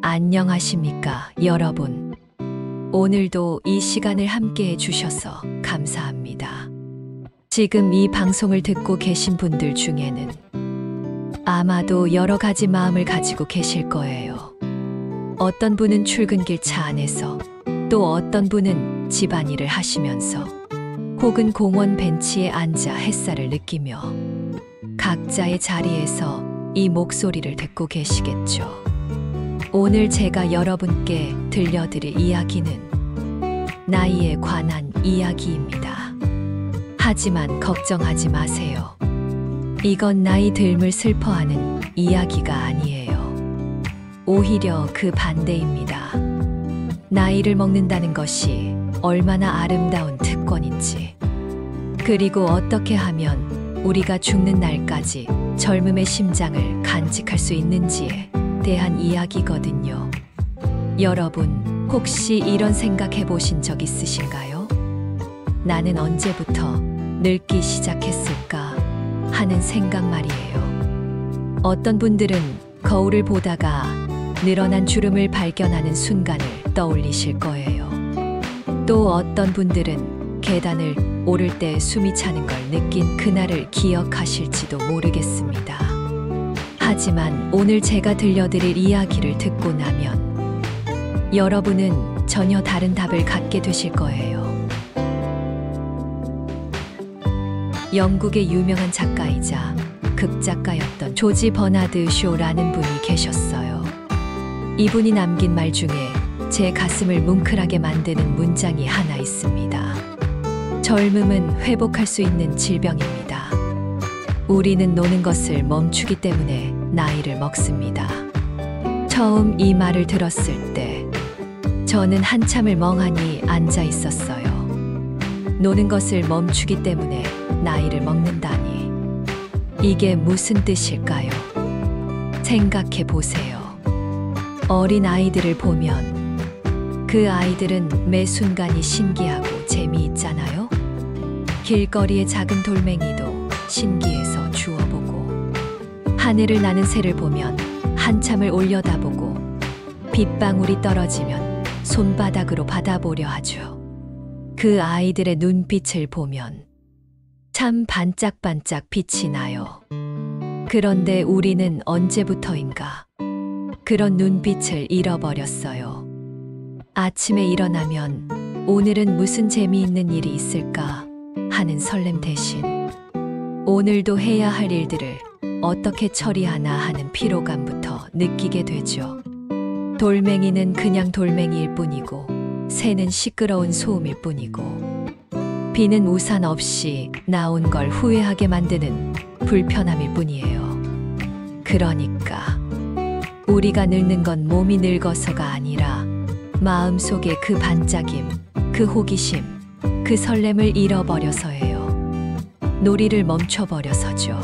안녕하십니까, 여러분. 오늘도 이 시간을 함께 해주셔서 감사합니다. 지금 이 방송을 듣고 계신 분들 중에는 아마도 여러 가지 마음을 가지고 계실 거예요. 어떤 분은 출근길 차 안에서, 또 어떤 분은 집안일을 하시면서, 혹은 공원 벤치에 앉아 햇살을 느끼며 각자의 자리에서 이 목소리를 듣고 계시겠죠. 오늘 제가 여러분께 들려드릴 이야기는 나이에 관한 이야기입니다. 하지만 걱정하지 마세요. 이건 나이 듦을 슬퍼하는 이야기가 아니에요. 오히려 그 반대입니다. 나이를 먹는다는 것이 얼마나 아름다운 특권인지, 그리고 어떻게 하면 우리가 죽는 날까지 젊음의 심장을 간직할 수 있는지에 대한 이야기거든요. 여러분, 혹시 이런 생각해 보신 적 있으신가요? 나는 언제부터 늙기 시작했을까 하는 생각 말이에요. 어떤 분들은 거울을 보다가 늘어난 주름을 발견하는 순간을 떠올리실 거예요. 또 어떤 분들은 계단을 오를 때 숨이 차는 걸 느낀 그날을 기억하실지도 모르겠습니다. 하지만 오늘 제가 들려드릴 이야기를 듣고 나면 여러분은 전혀 다른 답을 갖게 되실 거예요. 영국의 유명한 작가이자 극작가였던 조지 버나드 쇼라는 분이 계셨어요. 이분이 남긴 말 중에 제 가슴을 뭉클하게 만드는 문장이 하나 있습니다. 젊음은 회복할 수 있는 질병입니다. 우리는 노는 것을 멈추기 때문에 나이를 먹습니다. 처음 이 말을 들었을 때 저는 한참을 멍하니 앉아 있었어요. 노는 것을 멈추기 때문에 나이를 먹는다니, 이게 무슨 뜻일까요? 생각해 보세요. 어린 아이들을 보면 그 아이들은 매 순간이 신기하고 재미있잖아요. 길거리의 작은 돌멩이도 신기해서 주워보고, 하늘을 나는 새를 보면 한참을 올려다보고, 빗방울이 떨어지면 손바닥으로 받아보려 하죠. 그 아이들의 눈빛을 보면 참 반짝반짝 빛이 나요. 그런데 우리는 언제부터인가 그런 눈빛을 잃어버렸어요. 아침에 일어나면 오늘은 무슨 재미있는 일이 있을까 하는 설렘 대신 오늘도 해야 할 일들을 어떻게 처리하나 하는 피로감부터 느끼게 되죠. 돌멩이는 그냥 돌멩이일 뿐이고, 새는 시끄러운 소음일 뿐이고, 비는 우산 없이 나온 걸 후회하게 만드는 불편함일 뿐이에요. 그러니까 우리가 늙는 건 몸이 늙어서가 아니라 마음속의 그 반짝임, 그 호기심, 그 설렘을 잃어버려서예요. 놀이를 멈춰버려서죠.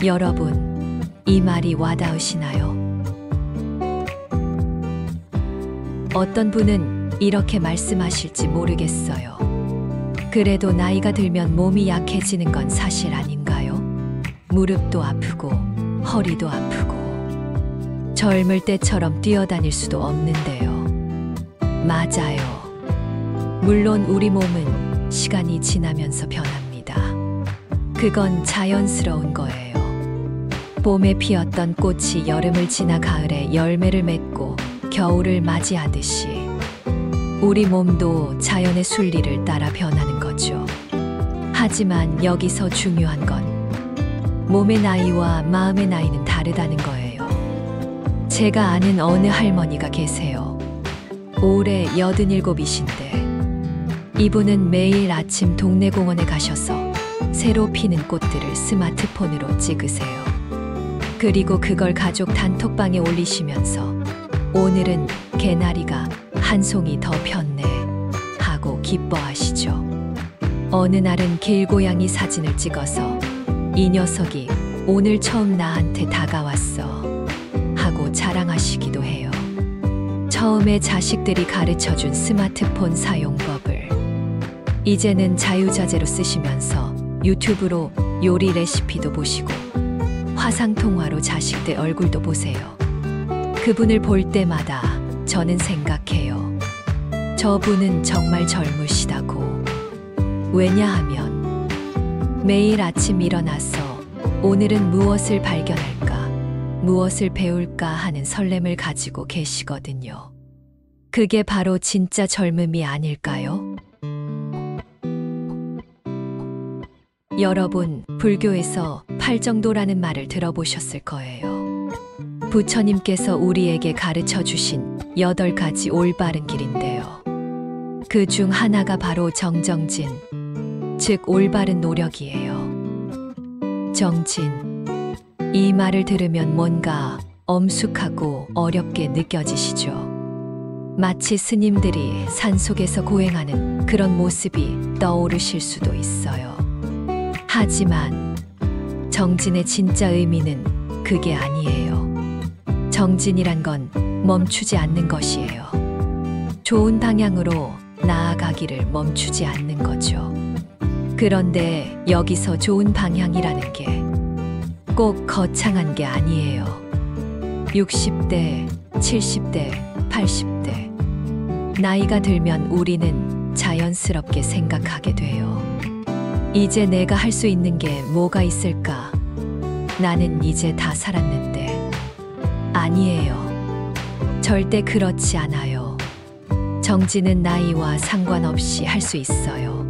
여러분, 이 말이 와닿으시나요? 어떤 분은 이렇게 말씀하실지 모르겠어요. 그래도 나이가 들면 몸이 약해지는 건 사실 아닌가요? 무릎도 아프고 허리도 아프고 젊을 때처럼 뛰어다닐 수도 없는데요. 맞아요. 물론 우리 몸은 시간이 지나면서 변합니다. 그건 자연스러운 거예요. 봄에 피었던 꽃이 여름을 지나 가을에 열매를 맺고 겨울을 맞이하듯이 우리 몸도 자연의 순리를 따라 변하는 거죠. 하지만 여기서 중요한 건 몸의 나이와 마음의 나이는 다르다는 거예요. 제가 아는 어느 할머니가 계세요. 올해 87이신데 이분은 매일 아침 동네 공원에 가셔서 새로 피는 꽃들을 스마트폰으로 찍으세요. 그리고 그걸 가족 단톡방에 올리시면서 오늘은 개나리가 한 송이 더 폈네 하고 기뻐하시죠. 어느 날은 길고양이 사진을 찍어서 이 녀석이 오늘 처음 나한테 다가왔어 하고 자랑하시기도 해요. 처음에 자식들이 가르쳐준 스마트폰 사용법을 이제는 자유자재로 쓰시면서 유튜브로 요리 레시피도 보시고 화상통화로 자식들 얼굴도 보세요. 그분을 볼 때마다 저는 생각해요. 저분은 정말 젊으시다고. 왜냐하면 매일 아침 일어나서 오늘은 무엇을 발견할까, 무엇을 배울까 하는 설렘을 가지고 계시거든요. 그게 바로 진짜 젊음이 아닐까요? 여러분, 불교에서 팔정도라는 말을 들어보셨을 거예요. 부처님께서 우리에게 가르쳐 주신 8가지 올바른 길인데요. 그 중 하나가 바로 정정진, 즉 올바른 노력이에요. 정진. 이 말을 들으면 뭔가 엄숙하고 어렵게 느껴지시죠? 마치 스님들이 산속에서 고행하는 그런 모습이 떠오르실 수도 있어요. 하지만 정진의 진짜 의미는 그게 아니에요. 정진이란 건 멈추지 않는 것이에요. 좋은 방향으로 나아가기를 멈추지 않는 거죠. 그런데 여기서 좋은 방향이라는 게 꼭 거창한 게 아니에요. 60대, 70대, 80대. 나이가 들면 우리는 자연스럽게 생각하게 돼요. 이제 내가 할 수 있는 게 뭐가 있을까? 나는 이제 다 살았는데. 아니에요. 절대 그렇지 않아요. 정진은 나이와 상관없이 할 수 있어요.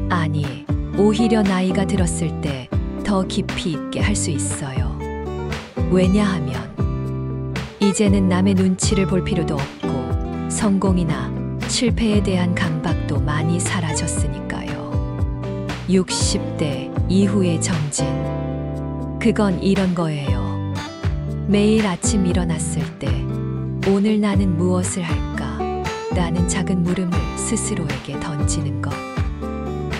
아니, 오히려 나이가 들었을 때 더 깊이 있게 할 수 있어요. 왜냐하면 이제는 남의 눈치를 볼 필요도 없고 성공이나 실패에 대한 강박도 많이 사라졌으니까요. 60대 이후의 정진. 그건 이런 거예요. 매일 아침 일어났을 때 오늘 나는 무엇을 할까? 라는 작은 물음을 스스로에게 던지는 것.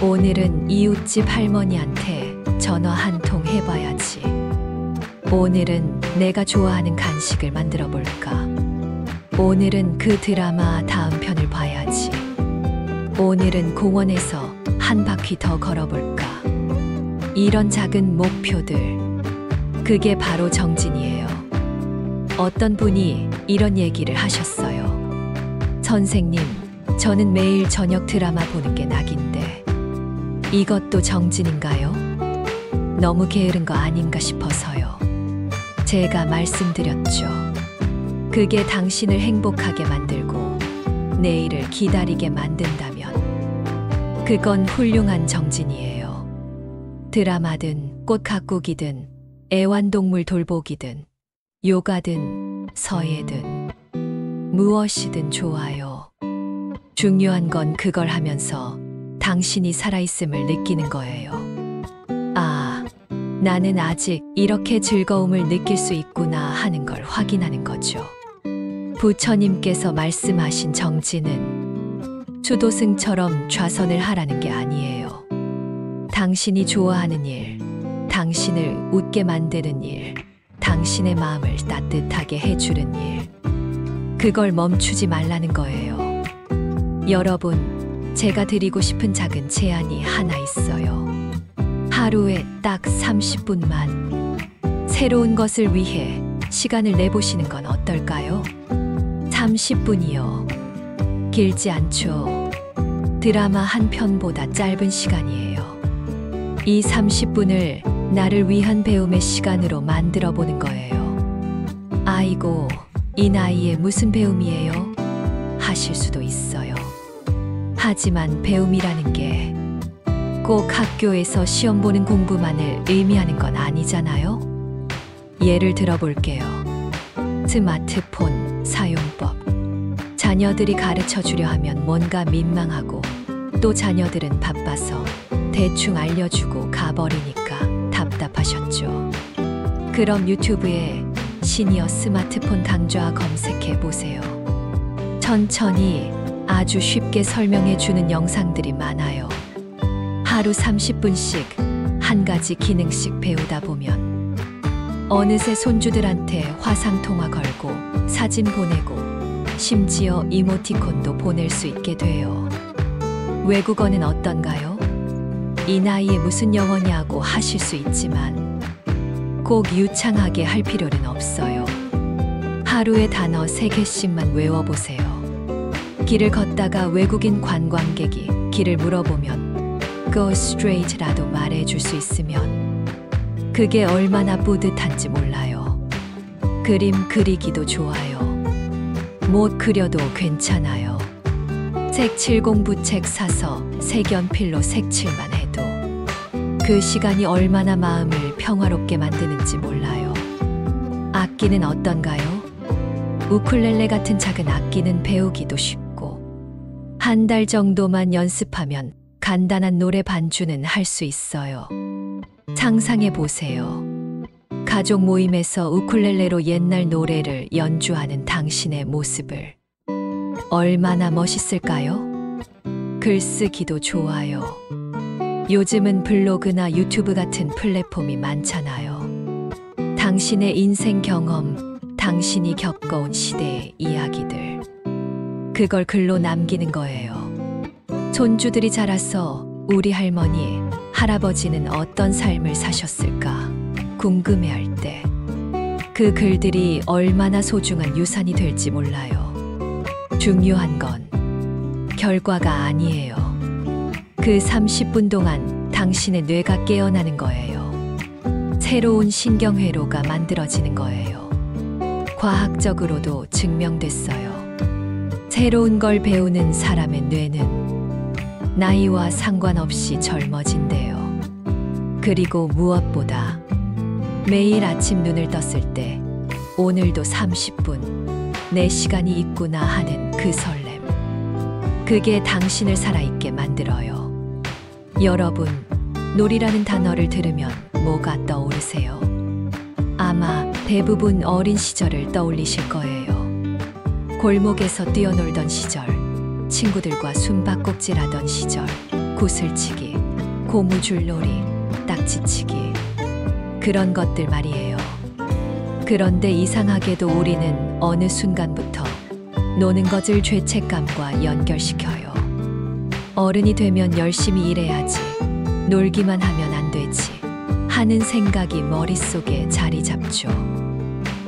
오늘은 이웃집 할머니한테 전화 한 통 해봐야지. 오늘은 내가 좋아하는 간식을 만들어 볼까? 오늘은 그 드라마 다음 편을 봐야지. 오늘은 공원에서 한 바퀴 더 걸어볼까? 이런 작은 목표들. 그게 바로 정진이에요. 어떤 분이 이런 얘기를 하셨어요. 선생님, 저는 매일 저녁 드라마 보는 게 낙인데 이것도 정진인가요? 너무 게으른 거 아닌가 싶어서요. 제가 말씀드렸죠. 그게 당신을 행복하게 만들고 내일을 기다리게 만든다면 그건 훌륭한 정진이에요. 드라마든 꽃 가꾸기든 애완동물 돌보기든 요가든 서예든 무엇이든 좋아요. 중요한 건 그걸 하면서 당신이 살아있음을 느끼는 거예요. 아, 나는 아직 이렇게 즐거움을 느낄 수 있구나 하는 걸 확인하는 거죠. 부처님께서 말씀하신 정진은 수도승처럼 좌선을 하라는 게 아니에요. 당신이 좋아하는 일, 당신을 웃게 만드는 일, 당신의 마음을 따뜻하게 해주는 일. 그걸 멈추지 말라는 거예요. 여러분, 제가 드리고 싶은 작은 제안이 하나 있어요. 하루에 딱 30분만 새로운 것을 위해 시간을 내보시는 건 어떨까요? 30분이요. 길지 않죠. 드라마 한 편보다 짧은 시간이에요. 이 30분을 나를 위한 배움의 시간으로 만들어 보는 거예요. 아이고, 이 나이에 무슨 배움이에요? 하실 수도 있어요. 하지만 배움이라는 게 꼭 학교에서 시험 보는 공부만을 의미하는 건 아니잖아요? 예를 들어볼게요. 스마트폰 사용법. 자녀들이 가르쳐 주려 하면 뭔가 민망하고 또 자녀들은 바빠서 대충 알려주고 가버리니까 답답하셨죠. 그럼 유튜브에 시니어 스마트폰 강좌 검색해 보세요. 천천히 아주 쉽게 설명해 주는 영상들이 많아요. 하루 30분씩 한 가지 기능씩 배우다 보면 어느새 손주들한테 화상통화 걸고 사진 보내고 심지어 이모티콘도 보낼 수 있게 돼요. 외국어는 어떤가요? 이 나이에 무슨 영어냐고 하실 수 있지만 꼭 유창하게 할 필요는 없어요. 하루에 단어 3개씩만 외워보세요. 길을 걷다가 외국인 관광객이 길을 물어보면 Go straight라도 말해줄 수 있으면 그게 얼마나 뿌듯한지 몰라요. 그림 그리기도 좋아요. 못 그려도 괜찮아요. 색칠 공부책 사서 색연필로 색칠만 해도 그 시간이 얼마나 마음을 평화롭게 만드는지 몰라요. 악기는 어떤가요? 우쿨렐레 같은 작은 악기는 배우기도 쉽고 한 달 정도만 연습하면 간단한 노래 반주는 할 수 있어요. 상상해 보세요. 가족 모임에서 우쿨렐레로 옛날 노래를 연주하는 당신의 모습을. 얼마나 멋있을까요? 글쓰기도 좋아요. 요즘은 블로그나 유튜브 같은 플랫폼이 많잖아요. 당신의 인생 경험, 당신이 겪어온 시대의 이야기들. 그걸 글로 남기는 거예요. 손주들이 자라서 우리 할머니, 할아버지는 어떤 삶을 사셨을까 궁금해할 때 그 글들이 얼마나 소중한 유산이 될지 몰라요. 중요한 건 결과가 아니에요. 그 30분 동안 당신의 뇌가 깨어나는 거예요. 새로운 신경회로가 만들어지는 거예요. 과학적으로도 증명됐어요. 새로운 걸 배우는 사람의 뇌는 나이와 상관없이 젊어진대요. 그리고 무엇보다 매일 아침 눈을 떴을 때 오늘도 30분 내 시간이 있구나 하는 그 설렘. 그게 당신을 살아있게 만들어요. 여러분, 놀이라는 단어를 들으면 뭐가 떠오르세요? 아마 대부분 어린 시절을 떠올리실 거예요. 골목에서 뛰어놀던 시절, 친구들과 숨바꼭질하던 시절, 구슬치기, 고무줄놀이, 딱지치기, 그런 것들 말이에요. 그런데 이상하게도 우리는 어느 순간부터 노는 것을 죄책감과 연결시켜요. 어른이 되면 열심히 일해야지, 놀기만 하면 안 되지 하는 생각이 머릿속에 자리 잡죠.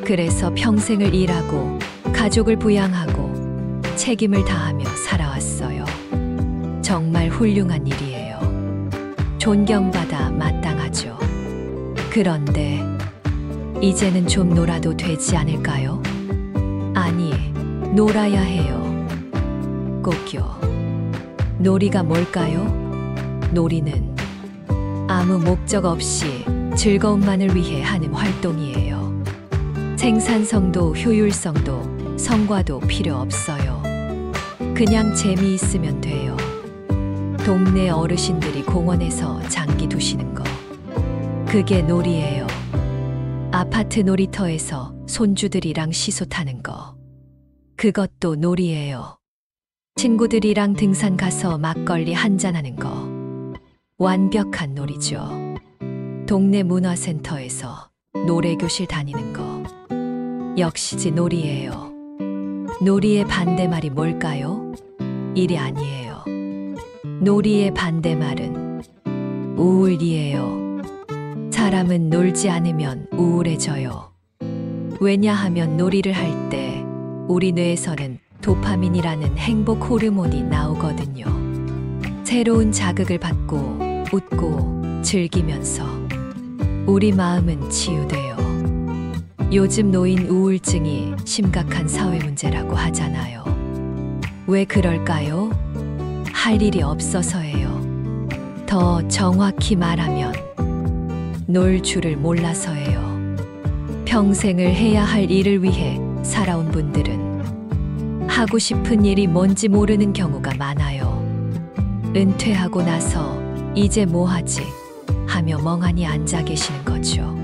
그래서 평생을 일하고 가족을 부양하고 책임을 다하며 살아왔어요. 정말 훌륭한 일이에요. 존경받아 마땅하죠. 그런데 이제는 좀 놀아도 되지 않을까요? 아니, 놀아야 해요. 꼭요. 놀이가 뭘까요? 놀이는 아무 목적 없이 즐거움만을 위해 하는 활동이에요. 생산성도 효율성도 성과도 필요 없어요. 그냥 재미있으면 돼요. 동네 어르신들이 공원에서 장기 두시는 거. 그게 놀이예요. 아파트 놀이터에서 손주들이랑 시소 타는 거. 그것도 놀이예요. 친구들이랑 등산 가서 막걸리 한잔하는 거. 완벽한 놀이죠. 동네 문화센터에서 노래교실 다니는 거. 역시지 놀이예요. 놀이의 반대말이 뭘까요? 일이 아니에요. 놀이의 반대말은 우울이에요. 사람은 놀지 않으면 우울해져요. 왜냐하면 놀이를 할 때 우리 뇌에서는 도파민이라는 행복 호르몬이 나오거든요. 새로운 자극을 받고 웃고 즐기면서 우리 마음은 치유돼요. 요즘 노인 우울증이 심각한 사회 문제라고 하잖아요. 왜 그럴까요? 할 일이 없어서예요. 더 정확히 말하면 놀 줄을 몰라서예요. 평생을 해야 할 일을 위해 살아온 분들은 하고 싶은 일이 뭔지 모르는 경우가 많아요. 은퇴하고 나서 이제 뭐 하지? 하며 멍하니 앉아 계시는 거죠.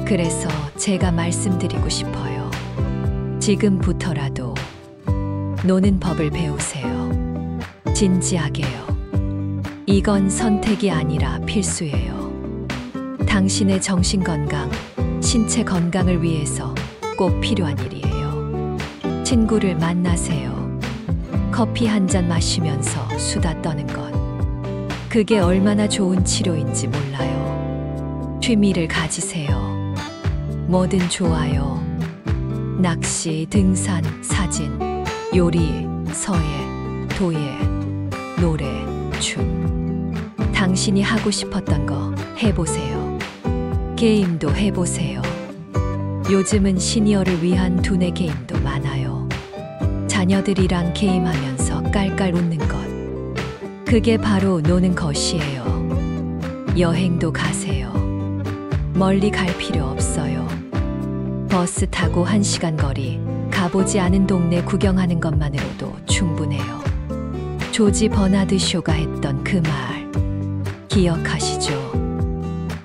그래서 제가 말씀드리고 싶어요. 지금부터라도 노는 법을 배우세요. 진지하게요. 이건 선택이 아니라 필수예요. 당신의 정신 건강, 신체 건강을 위해서 꼭 필요한 일이에요. 친구를 만나세요. 커피 한 잔 마시면서 수다 떠는 것. 그게 얼마나 좋은 치료인지 몰라요. 취미를 가지세요. 뭐든 좋아요. 낚시, 등산, 사진, 요리, 서예, 도예, 노래, 춤. 당신이 하고 싶었던 거 해보세요. 게임도 해보세요. 요즘은 시니어를 위한 두뇌 게임도 많아요. 자녀들이랑 게임하면서 깔깔 웃는 것. 그게 바로 노는 것이에요. 여행도 가세요. 멀리 갈 필요 없어요. 버스 타고 1시간 거리, 가보지 않은 동네 구경하는 것만으로도 충분해요. 조지 버나드 쇼가 했던 그 말, 기억하시죠?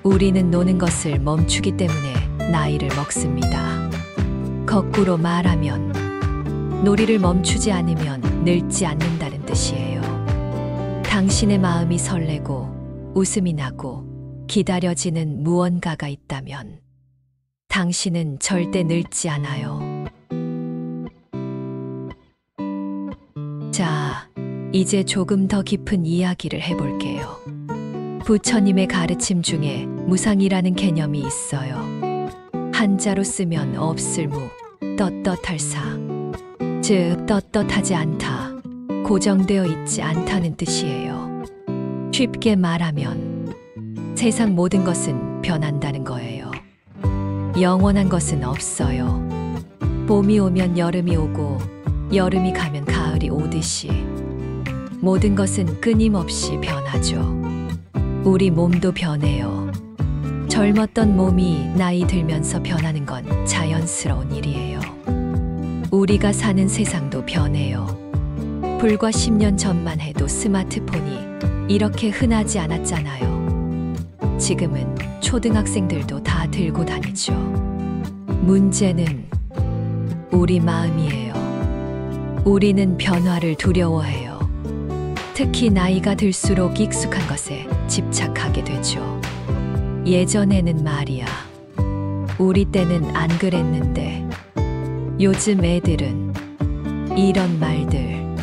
우리는 노는 것을 멈추기 때문에 나이를 먹습니다. 거꾸로 말하면, 놀이를 멈추지 않으면 늙지 않는다는 뜻이에요. 당신의 마음이 설레고, 웃음이 나고, 기다려지는 무언가가 있다면, 당신은 절대 늙지 않아요. 자, 이제 조금 더 깊은 이야기를 해볼게요. 부처님의 가르침 중에 무상이라는 개념이 있어요. 한자로 쓰면 없을 무, 떳떳할 사. 즉, 떳떳하지 않다, 고정되어 있지 않다는 뜻이에요. 쉽게 말하면 세상 모든 것은 변한다는 거예요. 영원한 것은 없어요. 봄이 오면 여름이 오고 여름이 가면 가을이 오듯이 모든 것은 끊임없이 변하죠. 우리 몸도 변해요. 젊었던 몸이 나이 들면서 변하는 건 자연스러운 일이에요. 우리가 사는 세상도 변해요. 불과 10년 전만 해도 스마트폰이 이렇게 흔하지 않았잖아요. 지금은 초등학생들도 다 들고 다니죠. 문제는 우리 마음이에요. 우리는 변화를 두려워해요. 특히 나이가 들수록 익숙한 것에 집착하게 되죠. 예전에는 말이야, 우리 때는 안 그랬는데, 요즘 애들은 이런 말들,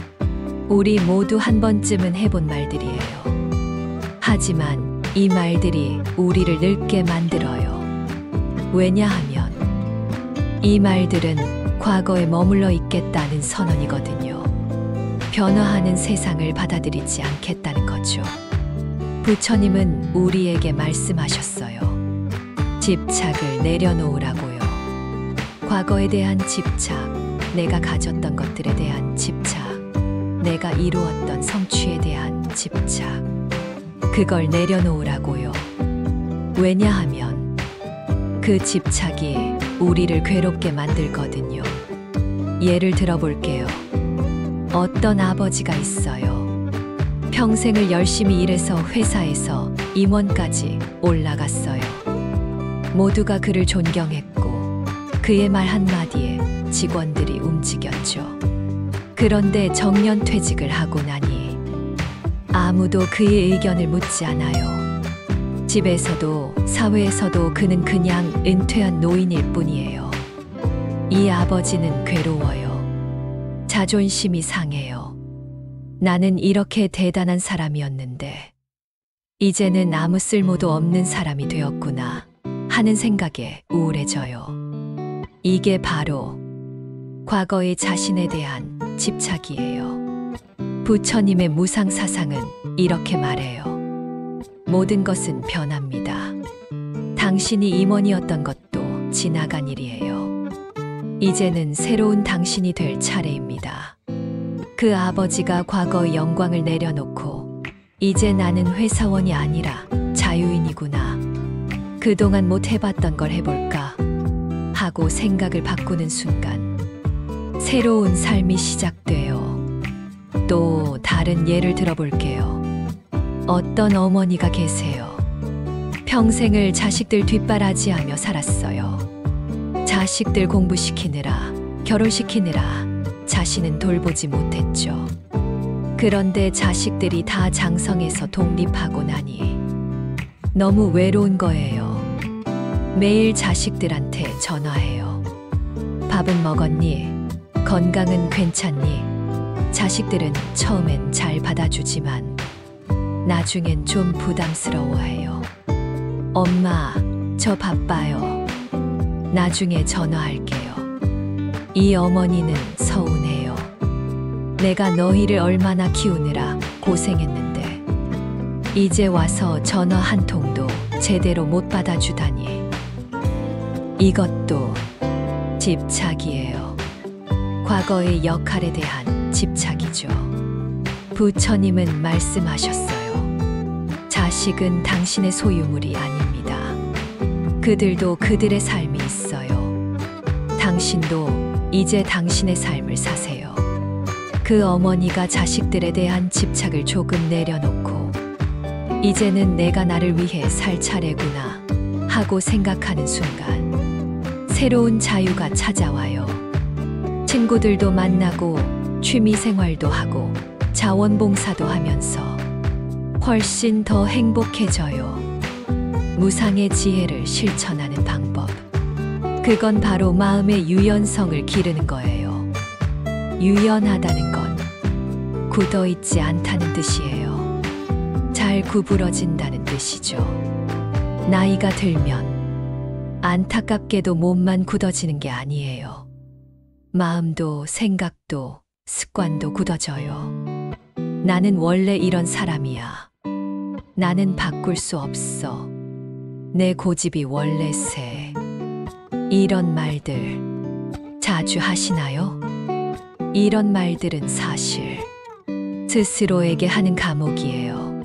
우리 모두 한 번쯤은 해본 말들이에요. 하지만 이 말들이 우리를 늙게 만들어요. 왜냐하면 이 말들은 과거에 머물러 있겠다는 선언이거든요. 변화하는 세상을 받아들이지 않겠다는 거죠. 부처님은 우리에게 말씀하셨어요. 집착을 내려놓으라고요. 과거에 대한 집착, 내가 가졌던 것들에 대한 집착, 내가 이루었던 성취에 대한 집착, 그걸 내려놓으라고요. 왜냐하면 그 집착이 우리를 괴롭게 만들거든요. 예를 들어볼게요. 어떤 아버지가 있어요. 평생을 열심히 일해서 회사에서 임원까지 올라갔어요. 모두가 그를 존경했고 그의 말 한마디에 직원들이 움직였죠. 그런데 정년퇴직을 하고 나니 아무도 그의 의견을 묻지 않아요. 집에서도 사회에서도 그는 그냥 은퇴한 노인일 뿐이에요. 이 아버지는 괴로워요. 자존심이 상해요. 나는 이렇게 대단한 사람이었는데 이제는 아무 쓸모도 없는 사람이 되었구나 하는 생각에 우울해져요. 이게 바로 과거의 자신에 대한 집착이에요. 부처님의 무상 사상은 이렇게 말해요. 모든 것은 변합니다. 당신이 임원이었던 것도 지나간 일이에요. 이제는 새로운 당신이 될 차례입니다. 그 아버지가 과거의 영광을 내려놓고 이제 나는 회사원이 아니라 자유인이구나. 그동안 못 해봤던 걸 해볼까 하고 생각을 바꾸는 순간 새로운 삶이 시작돼요. 또 다른 예를 들어볼게요. 어떤 어머니가 계세요. 평생을 자식들 뒷바라지하며 살았어요. 자식들 공부시키느라, 결혼시키느라 자신은 돌보지 못했죠. 그런데 자식들이 다 장성해서 독립하고 나니 너무 외로운 거예요. 매일 자식들한테 전화해요. 밥은 먹었니? 건강은 괜찮니? 자식들은 처음엔 잘 받아주지만 나중엔 좀 부담스러워해요. 엄마, 저 바빠요. 나중에 전화할게요. 이 어머니는 서운해요. 내가 너희를 얼마나 키우느라 고생했는데 이제 와서 전화 한 통도 제대로 못 받아주다니. 이것도 집착이에요. 과거의 역할에 대한 집착이죠. 부처님은 말씀하셨어요. 자식은 당신의 소유물이 아닙니다. 그들도 그들의 삶이 있어요. 당신도 이제 당신의 삶을 사세요. 그 어머니가 자식들에 대한 집착을 조금 내려놓고 이제는 내가 나를 위해 살 차례구나 하고 생각하는 순간 새로운 자유가 찾아와요. 친구들도 만나고 취미 생활도 하고 자원봉사도 하면서 훨씬 더 행복해져요. 무상의 지혜를 실천하는 방법. 그건 바로 마음의 유연성을 기르는 거예요. 유연하다는 건 굳어있지 않다는 뜻이에요. 잘 구부러진다는 뜻이죠. 나이가 들면 안타깝게도 몸만 굳어지는 게 아니에요. 마음도 생각도 습관도 굳어져요. 나는 원래 이런 사람이야. 나는 바꿀 수 없어. 내 고집이 원래 세. 이런 말들 자주 하시나요? 이런 말들은 사실 스스로에게 하는 감옥이에요.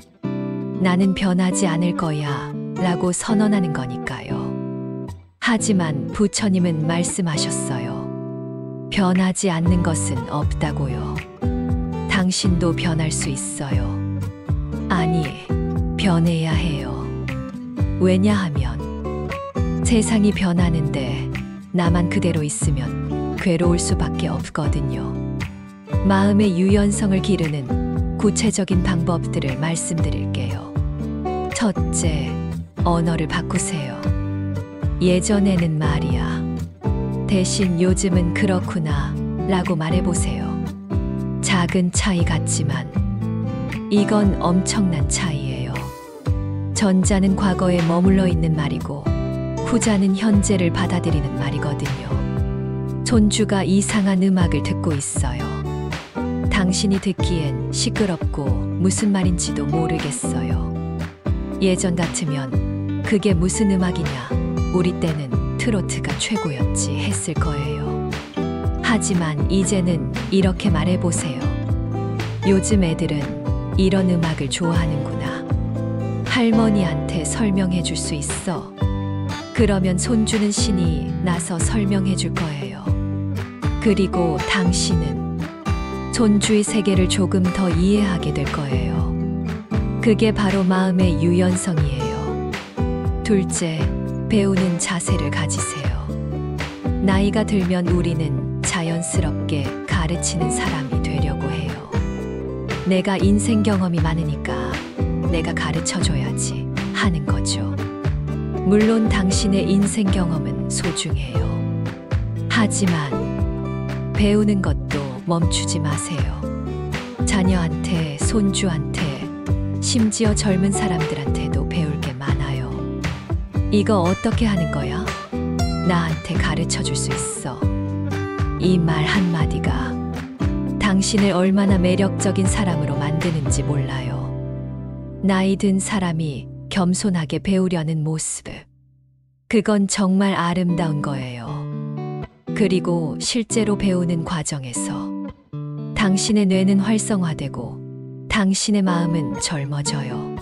나는 변하지 않을 거야 라고 선언하는 거니까요. 하지만 부처님은 말씀하셨어요. 변하지 않는 것은 없다고요. 당신도 변할 수 있어요. 아니, 변해야 해요. 왜냐하면 세상이 변하는데 나만 그대로 있으면 괴로울 수밖에 없거든요. 마음의 유연성을 기르는 구체적인 방법들을 말씀드릴게요. 첫째, 언어를 바꾸세요. 예전에는 말이야. 대신 요즘은 그렇구나 라고 말해보세요. 작은 차이 같지만 이건 엄청난 차이예요. 전자는 과거에 머물러 있는 말이고 후자는 현재를 받아들이는 말이거든요. 손주가 이상한 음악을 듣고 있어요. 당신이 듣기엔 시끄럽고 무슨 말인지도 모르겠어요. 예전 같으면 그게 무슨 음악이냐, 우리 때는 트로트가 최고였지 했을 거예요. 하지만 이제는 이렇게 말해보세요. 요즘 애들은 이런 음악을 좋아하는구나. 할머니한테 설명해 줄 수 있어. 그러면 손주는 신이 나서 설명해 줄 거예요. 그리고 당신은 손주의 세계를 조금 더 이해하게 될 거예요. 그게 바로 마음의 유연성이에요. 둘째, 배우는 자세를 가지세요. 나이가 들면 우리는 자연스럽게 가르치는 사람이 되려고 해요. 내가 인생 경험이 많으니까 내가 가르쳐줘야지 하는 거죠. 물론 당신의 인생 경험은 소중해요. 하지만 배우는 것도 멈추지 마세요. 자녀한테, 손주한테, 심지어 젊은 사람들한테도 배울 게 많아요. 이거 어떻게 하는 거야? 나한테 가르쳐 줄 수 있어. 이 말 한마디가 당신을 얼마나 매력적인 사람으로 만드는지 몰라요. 나이 든 사람이 겸손하게 배우려는 모습. 그건 정말 아름다운 거예요. 그리고 실제로 배우는 과정에서 당신의 뇌는 활성화되고 당신의 마음은 젊어져요.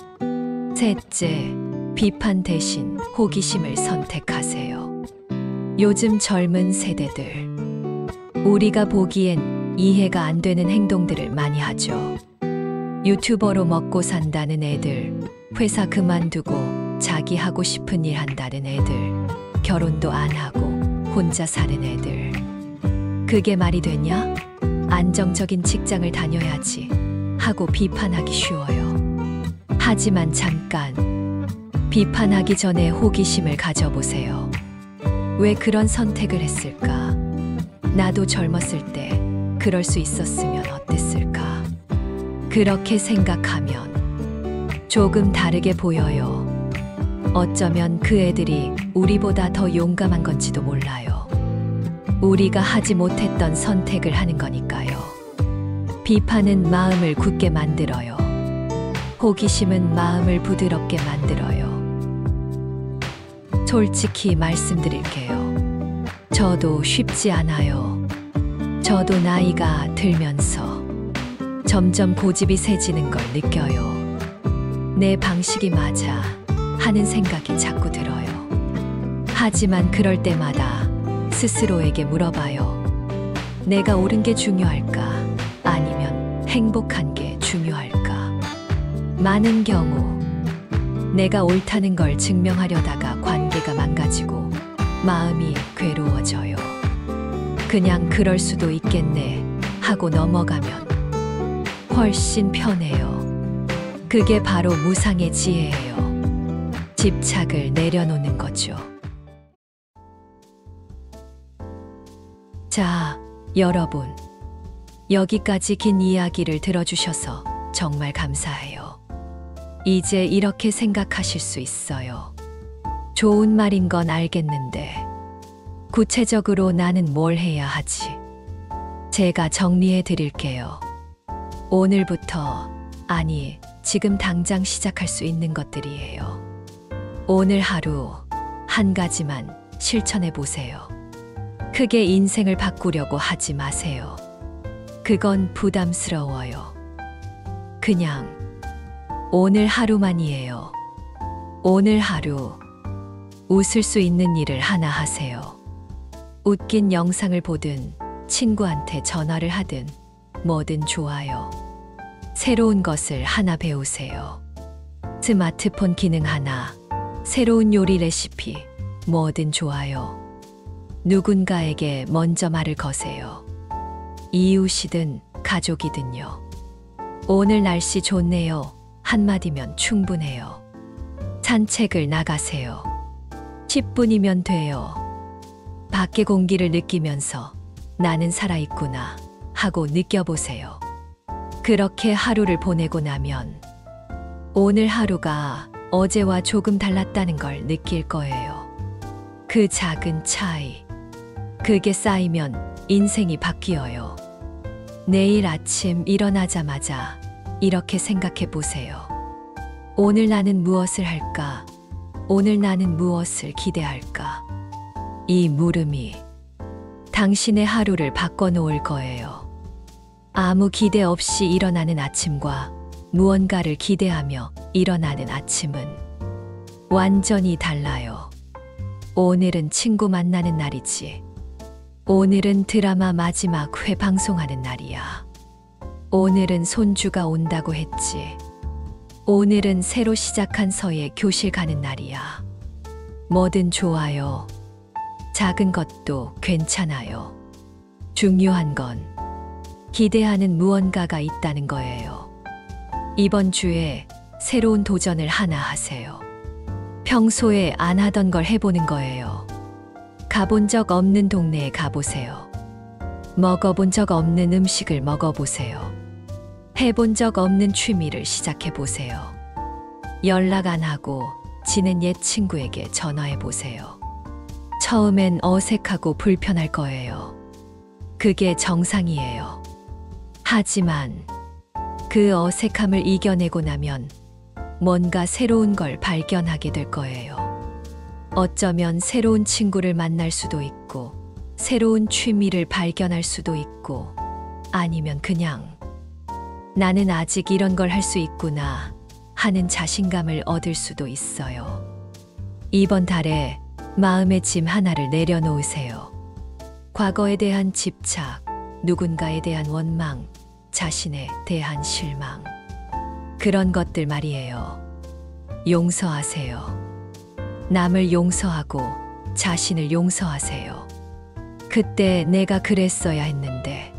셋째, 비판 대신 호기심을 선택하세요. 요즘 젊은 세대들, 우리가 보기엔 이해가 안 되는 행동들을 많이 하죠. 유튜버로 먹고 산다는 애들, 회사 그만두고 자기 하고 싶은 일 한다는 애들, 결혼도 안 하고 혼자 사는 애들. 그게 말이 되냐? 안정적인 직장을 다녀야지 하고 비판하기 쉬워요. 하지만 잠깐, 비판하기 전에 호기심을 가져보세요. 왜 그런 선택을 했을까? 나도 젊었을 때 그럴 수 있었으면 어땠을까? 그렇게 생각하면 조금 다르게 보여요. 어쩌면 그 애들이 우리보다 더 용감한 건지도 몰라요. 우리가 하지 못했던 선택을 하는 거니까요. 비판은 마음을 굳게 만들어요. 호기심은 마음을 부드럽게 만들어요. 솔직히 말씀드릴게요. 저도 쉽지 않아요. 저도 나이가 들면서 점점 고집이 세지는 걸 느껴요. 내 방식이 맞아 하는 생각이 자꾸 들어요. 하지만 그럴 때마다 스스로에게 물어봐요. 내가 옳은 게 중요할까? 아니면 행복한 게 중요할까? 많은 경우 내가 옳다는 걸 증명하려다가 관계가 망가지고 마음이 괴로워져요. 그냥 그럴 수도 있겠네 하고 넘어가면 훨씬 편해요. 그게 바로 무상의 지혜예요. 집착을 내려놓는 거죠. 자, 여러분. 여기까지 긴 이야기를 들어주셔서 정말 감사해요. 이제 이렇게 생각하실 수 있어요. 좋은 말인 건 알겠는데, 구체적으로 나는 뭘 해야 하지? 제가 정리해 드릴게요. 오늘부터, 아니, 지금 당장 시작할 수 있는 것들이에요. 오늘 하루 한 가지만 실천해 보세요. 크게 인생을 바꾸려고 하지 마세요. 그건 부담스러워요. 그냥 오늘 하루만이에요. 오늘 하루 웃을 수 있는 일을 하나 하세요. 웃긴 영상을 보든 친구한테 전화를 하든 뭐든 좋아요. 새로운 것을 하나 배우세요. 스마트폰 기능 하나, 새로운 요리 레시피, 뭐든 좋아요. 누군가에게 먼저 말을 거세요. 이웃이든 가족이든요. 오늘 날씨 좋네요. 한마디면 충분해요. 산책을 나가세요. 10분이면 돼요. 밖의 공기를 느끼면서 나는 살아있구나 하고 느껴보세요. 그렇게 하루를 보내고 나면 오늘 하루가 어제와 조금 달랐다는 걸 느낄 거예요. 그 작은 차이, 그게 쌓이면 인생이 바뀌어요. 내일 아침 일어나자마자 이렇게 생각해 보세요. 오늘 나는 무엇을 할까? 오늘 나는 무엇을 기대할까? 이 물음이 당신의 하루를 바꿔놓을 거예요. 아무 기대 없이 일어나는 아침과 무언가를 기대하며 일어나는 아침은 완전히 달라요. 오늘은 친구 만나는 날이지. 오늘은 드라마 마지막 회 방송하는 날이야. 오늘은 손주가 온다고 했지. 오늘은 새로 시작한 서예 교실 가는 날이야. 뭐든 좋아요. 작은 것도 괜찮아요. 중요한 건 기대하는 무언가가 있다는 거예요. 이번 주에 새로운 도전을 하나 하세요. 평소에 안 하던 걸 해보는 거예요. 가본 적 없는 동네에 가보세요. 먹어본 적 없는 음식을 먹어보세요. 해본 적 없는 취미를 시작해보세요. 연락 안 하고 지낸 옛 친구에게 전화해보세요. 처음엔 어색하고 불편할 거예요. 그게 정상이에요. 하지만 그 어색함을 이겨내고 나면 뭔가 새로운 걸 발견하게 될 거예요. 어쩌면 새로운 친구를 만날 수도 있고, 새로운 취미를 발견할 수도 있고, 아니면 그냥 나는 아직 이런 걸 할 수 있구나 하는 자신감을 얻을 수도 있어요. 이번 달에 마음의 짐 하나를 내려놓으세요. 과거에 대한 집착, 누군가에 대한 원망, 자신에 대한 실망. 그런 것들 말이에요. 용서하세요. 남을 용서하고 자신을 용서하세요. 그때 내가 그랬어야 했는데,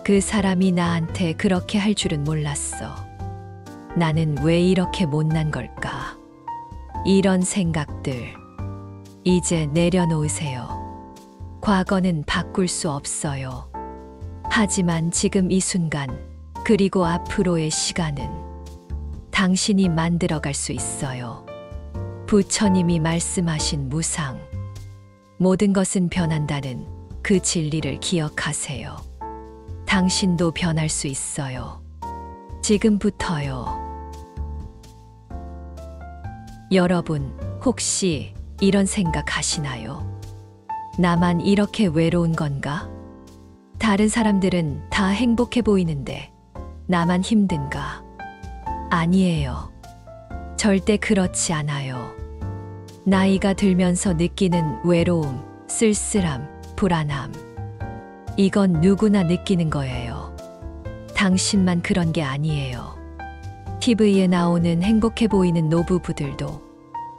그 사람이 나한테 그렇게 할 줄은 몰랐어. 나는 왜 이렇게 못난 걸까? 이런 생각들, 이제 내려놓으세요. 과거는 바꿀 수 없어요. 하지만 지금 이 순간, 그리고 앞으로의 시간은 당신이 만들어갈 수 있어요. 부처님이 말씀하신 무상, 모든 것은 변한다는 그 진리를 기억하세요. 당신도 변할 수 있어요. 지금부터요. 여러분, 혹시 이런 생각 하시나요? 나만 이렇게 외로운 건가? 다른 사람들은 다 행복해 보이는데 나만 힘든가? 아니에요. 절대 그렇지 않아요. 나이가 들면서 느끼는 외로움, 쓸쓸함, 불안함. 이건 누구나 느끼는 거예요. 당신만 그런 게 아니에요. TV에 나오는 행복해 보이는 노부부들도,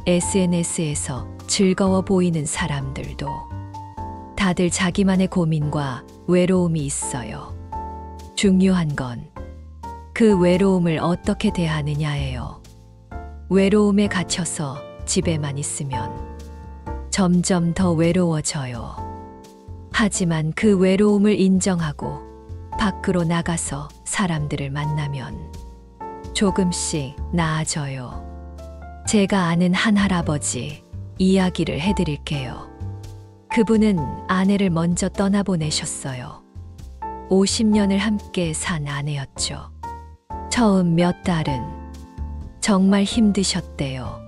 SNS에서 즐거워 보이는 사람들도 다들 자기만의 고민과 외로움이 있어요. 중요한 건 그 외로움을 어떻게 대하느냐예요. 외로움에 갇혀서 집에만 있으면 점점 더 외로워져요. 하지만 그 외로움을 인정하고 밖으로 나가서 사람들을 만나면 조금씩 나아져요. 제가 아는 한 할아버지 이야기를 해드릴게요. 그분은 아내를 먼저 떠나보내셨어요. 50년을 함께 산 아내였죠. 처음 몇 달은 정말 힘드셨대요.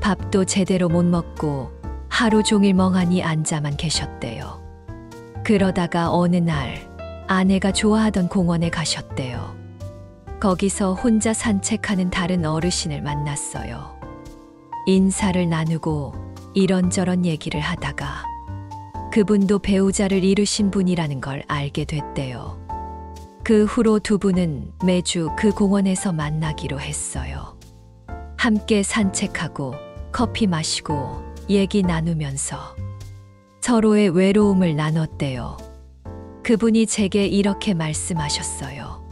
밥도 제대로 못 먹고 하루 종일 멍하니 앉아만 계셨대요. 그러다가 어느 날 아내가 좋아하던 공원에 가셨대요. 거기서 혼자 산책하는 다른 어르신을 만났어요. 인사를 나누고 이런저런 얘기를 하다가 그분도 배우자를 잃으신 분이라는 걸 알게 됐대요. 그 후로 두 분은 매주 그 공원에서 만나기로 했어요. 함께 산책하고 커피 마시고 얘기 나누면서 서로의 외로움을 나눴대요. 그분이 제게 이렇게 말씀하셨어요.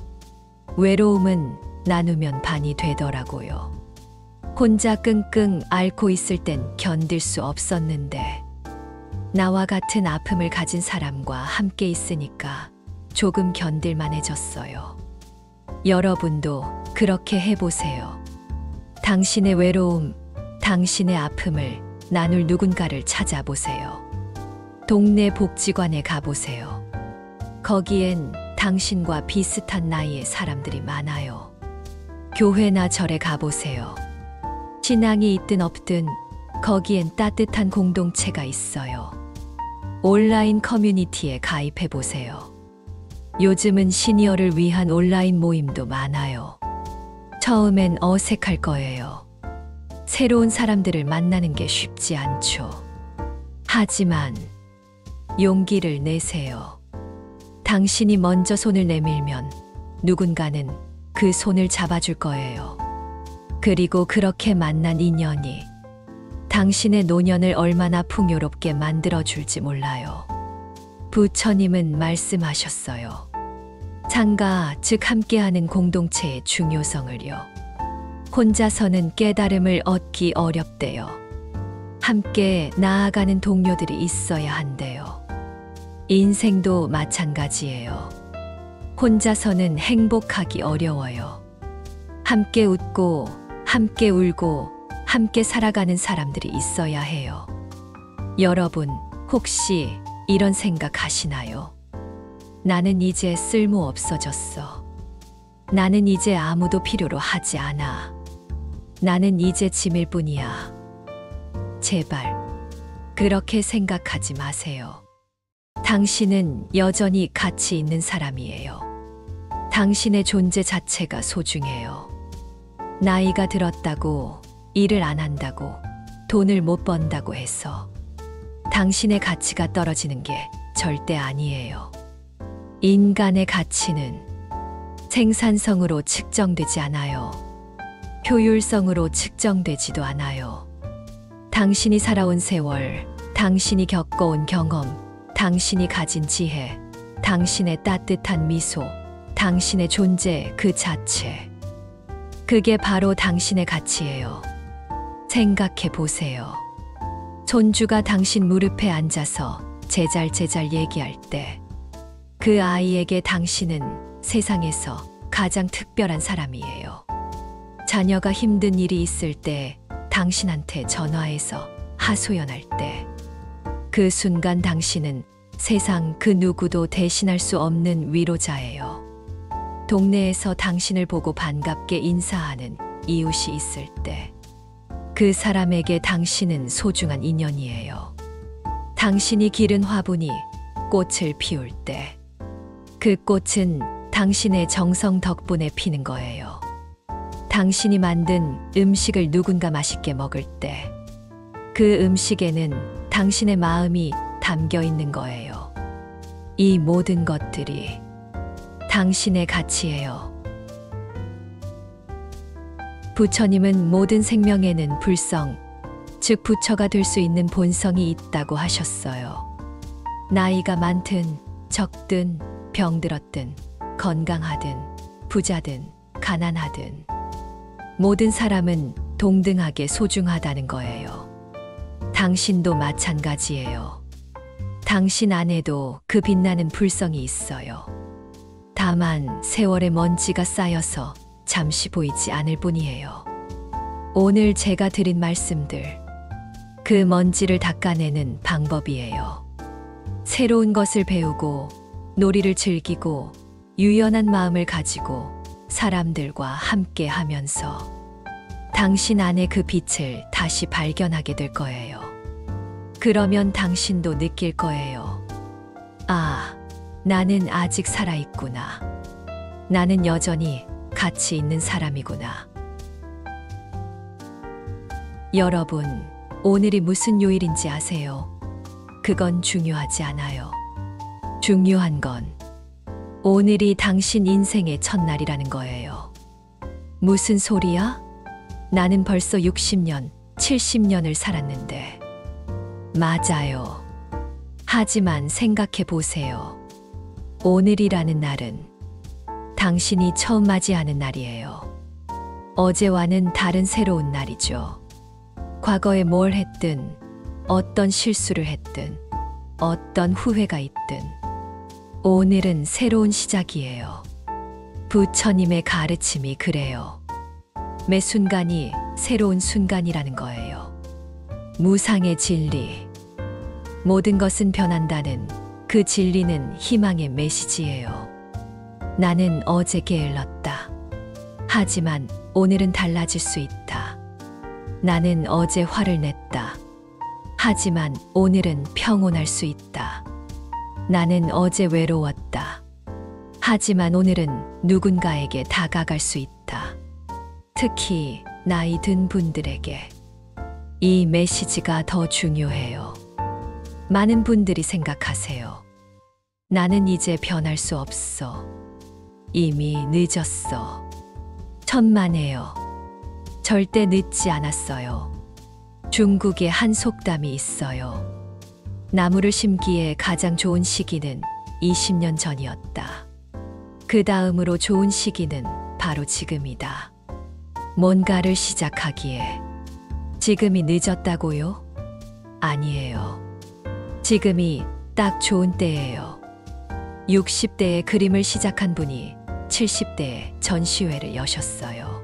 외로움은 나누면 반이 되더라고요. 혼자 끙끙 앓고 있을 땐 견딜 수 없었는데 나와 같은 아픔을 가진 사람과 함께 있으니까 조금 견딜만해졌어요. 여러분도 그렇게 해보세요. 당신의 외로움, 당신의 아픔을 나눌 누군가를 찾아보세요. 동네 복지관에 가보세요. 거기엔 당신과 비슷한 나이의 사람들이 많아요. 교회나 절에 가보세요. 신앙이 있든 없든 거기엔 따뜻한 공동체가 있어요. 온라인 커뮤니티에 가입해보세요. 요즘은 시니어를 위한 온라인 모임도 많아요. 처음엔 어색할 거예요. 새로운 사람들을 만나는 게 쉽지 않죠. 하지만 용기를 내세요. 당신이 먼저 손을 내밀면 누군가는 그 손을 잡아줄 거예요. 그리고 그렇게 만난 인연이 당신의 노년을 얼마나 풍요롭게 만들어줄지 몰라요. 부처님은 말씀하셨어요. 상가, 즉 함께하는 공동체의 중요성을요. 혼자서는 깨달음을 얻기 어렵대요. 함께 나아가는 동료들이 있어야 한대요. 인생도 마찬가지예요. 혼자서는 행복하기 어려워요. 함께 웃고, 함께 울고, 함께 살아가는 사람들이 있어야 해요. 여러분, 혹시 이런 생각 하시나요? 나는 이제 쓸모 없어졌어. 나는 이제 아무도 필요로 하지 않아. 나는 이제 짐일 뿐이야. 제발 그렇게 생각하지 마세요. 당신은 여전히 가치 있는 사람이에요. 당신의 존재 자체가 소중해요. 나이가 들었다고, 일을 안 한다고, 돈을 못 번다고 해서 당신의 가치가 떨어지는 게 절대 아니에요. 인간의 가치는 생산성으로 측정되지 않아요. 효율성으로 측정되지도 않아요. 당신이 살아온 세월, 당신이 겪어온 경험, 당신이 가진 지혜, 당신의 따뜻한 미소, 당신의 존재 그 자체. 그게 바로 당신의 가치예요. 생각해 보세요. 손주가 당신 무릎에 앉아서 제잘제잘 얘기할 때 그 아이에게 당신은 세상에서 가장 특별한 사람이에요. 자녀가 힘든 일이 있을 때 당신한테 전화해서 하소연할 때 그 순간 당신은 세상 그 누구도 대신할 수 없는 위로자예요. 동네에서 당신을 보고 반갑게 인사하는 이웃이 있을 때, 그 사람에게 당신은 소중한 인연이에요. 당신이 기른 화분이 꽃을 피울 때, 그 꽃은 당신의 정성 덕분에 피는 거예요. 당신이 만든 음식을 누군가 맛있게 먹을 때, 그 음식에는 당신의 마음이 담겨 있는 거예요. 이 모든 것들이 당신의 가치예요. 부처님은 모든 생명에는 불성, 즉 부처가 될 수 있는 본성이 있다고 하셨어요. 나이가 많든 적든 병들었든 건강하든 부자든 가난하든 모든 사람은 동등하게 소중하다는 거예요. 당신도 마찬가지예요. 당신 안에도 그 빛나는 불성이 있어요. 다만 세월의 먼지가 쌓여서 잠시 보이지 않을 뿐이에요. 오늘 제가 드린 말씀들, 그 먼지를 닦아내는 방법이에요. 새로운 것을 배우고 놀이를 즐기고 유연한 마음을 가지고 사람들과 함께 하면서 당신 안의 그 빛을 다시 발견하게 될 거예요. 그러면 당신도 느낄 거예요. 아, 나는 아직 살아있구나. 나는 여전히 가치 있는 사람이구나. 여러분, 오늘이 무슨 요일인지 아세요? 그건 중요하지 않아요. 중요한 건 오늘이 당신 인생의 첫날이라는 거예요. 무슨 소리야? 나는 벌써 60년, 70년을 살았는데. 맞아요. 하지만 생각해 보세요. 오늘이라는 날은 당신이 처음 맞이하는 날이에요. 어제와는 다른 새로운 날이죠. 과거에 뭘 했든, 어떤 실수를 했든, 어떤 후회가 있든, 오늘은 새로운 시작이에요. 부처님의 가르침이 그래요. 매 순간이 새로운 순간이라는 거예요. 무상의 진리. 모든 것은 변한다는 그 진리는 희망의 메시지예요. 나는 어제 게을렀다. 하지만 오늘은 달라질 수 있다. 나는 어제 화를 냈다. 하지만 오늘은 평온할 수 있다. 나는 어제 외로웠다. 하지만 오늘은 누군가에게 다가갈 수 있다. 특히 나이 든 분들에게 이 메시지가 더 중요해요. 많은 분들이 생각하세요. 나는 이제 변할 수 없어. 이미 늦었어. 천만에요. 절대 늦지 않았어요. 중국에 한 속담이 있어요. 나무를 심기에 가장 좋은 시기는 20년 전이었다. 그 다음으로 좋은 시기는 바로 지금이다. 뭔가를 시작하기에 지금이 늦었다고요? 아니에요. 지금이 딱 좋은 때예요. 60대에 그림을 시작한 분이 70대에 전시회를 여셨어요.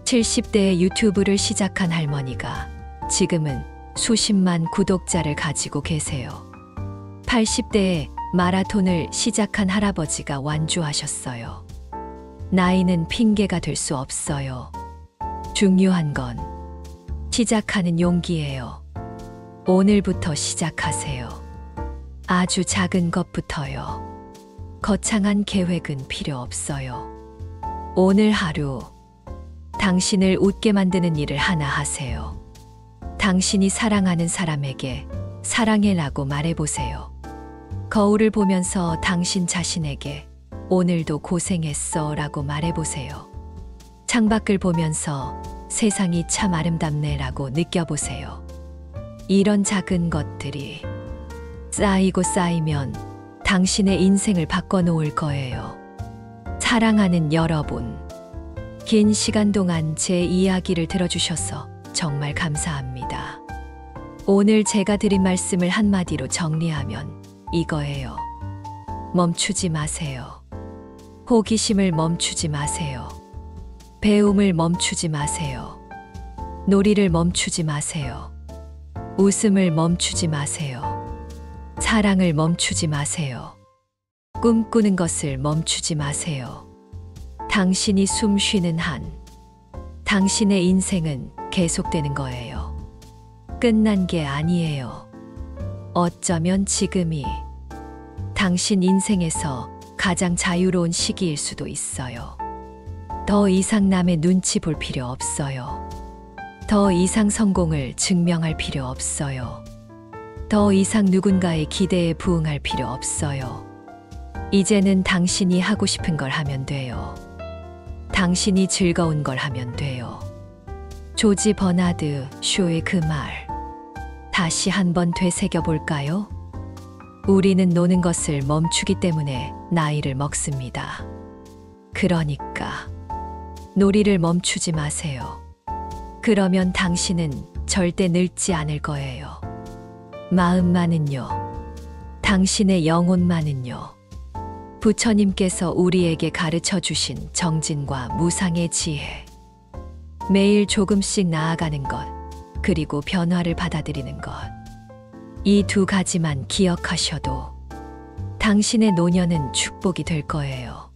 70대에 유튜브를 시작한 할머니가 지금은 수십만 구독자를 가지고 계세요. 80대에 마라톤을 시작한 할아버지가 완주하셨어요. 나이는 핑계가 될 수 없어요. 중요한 건 시작하는 용기예요. 오늘부터 시작하세요. 아주 작은 것부터요. 거창한 계획은 필요 없어요. 오늘 하루 당신을 웃게 만드는 일을 하나 하세요. 당신이 사랑하는 사람에게 사랑해라고 말해보세요. 거울을 보면서 당신 자신에게 오늘도 고생했어 라고 말해보세요. 창밖을 보면서 세상이 참 아름답네 라고 느껴보세요. 이런 작은 것들이 쌓이고 쌓이면 당신의 인생을 바꿔놓을 거예요. 사랑하는 여러분, 긴 시간 동안 제 이야기를 들어주셔서 정말 감사합니다. 오늘 제가 드린 말씀을 한마디로 정리하면 이거예요. 멈추지 마세요. 호기심을 멈추지 마세요. 배움을 멈추지 마세요. 놀이를 멈추지 마세요. 웃음을 멈추지 마세요. 사랑을 멈추지 마세요. 꿈꾸는 것을 멈추지 마세요. 당신이 숨 쉬는 한, 당신의 인생은 계속되는 거예요. 끝난 게 아니에요. 어쩌면 지금이 당신 인생에서 가장 자유로운 시기일 수도 있어요. 더 이상 남의 눈치 볼 필요 없어요. 더 이상 성공을 증명할 필요 없어요. 더 이상 누군가의 기대에 부응할 필요 없어요. 이제는 당신이 하고 싶은 걸 하면 돼요. 당신이 즐거운 걸 하면 돼요. 조지 버나드 쇼의 그 말, 다시 한번 되새겨 볼까요? 우리는 노는 것을 멈추기 때문에 나이를 먹습니다. 그러니까 놀이를 멈추지 마세요. 그러면 당신은 절대 늙지 않을 거예요. 마음만은요. 당신의 영혼만은요. 부처님께서 우리에게 가르쳐 주신 정진과 무상의 지혜. 매일 조금씩 나아가는 것, 그리고 변화를 받아들이는 것. 이 두 가지만 기억하셔도 당신의 노년은 축복이 될 거예요.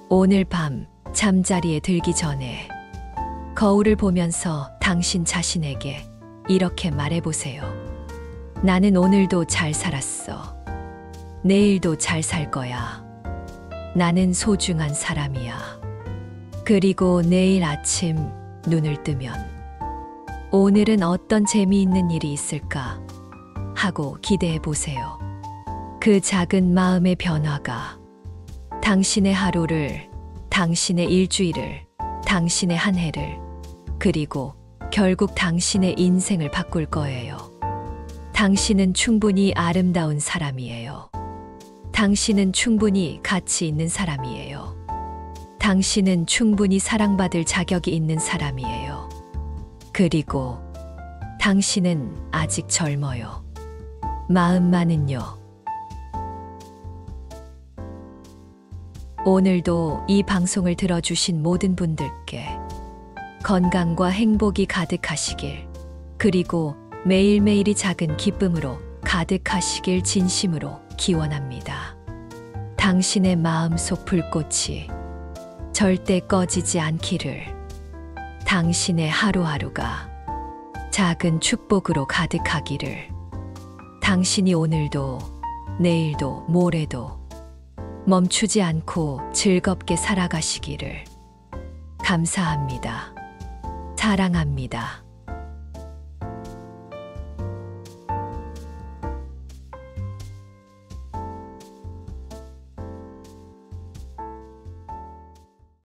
오늘 밤 잠자리에 들기 전에 거울을 보면서 당신 자신에게 이렇게 말해보세요. 나는 오늘도 잘 살았어. 내일도 잘 살 거야. 나는 소중한 사람이야. 그리고 내일 아침 눈을 뜨면 오늘은 어떤 재미있는 일이 있을까 하고 기대해 보세요. 그 작은 마음의 변화가 당신의 하루를, 당신의 일주일을, 당신의 한 해를, 그리고 결국 당신의 인생을 바꿀 거예요. 당신은 충분히 아름다운 사람이에요. 당신은 충분히 가치 있는 사람이에요. 당신은 충분히 사랑받을 자격이 있는 사람이에요. 그리고 당신은 아직 젊어요. 마음만은요. 오늘도 이 방송을 들어주신 모든 분들께 건강과 행복이 가득하시길, 그리고 매일매일이 작은 기쁨으로 가득하시길 진심으로 기원합니다. 당신의 마음속 불꽃이 절대 꺼지지 않기를, 당신의 하루하루가 작은 축복으로 가득하기를, 당신이 오늘도 내일도 모레도 멈추지 않고 즐겁게 살아가시기를. 감사합니다. 사랑합니다.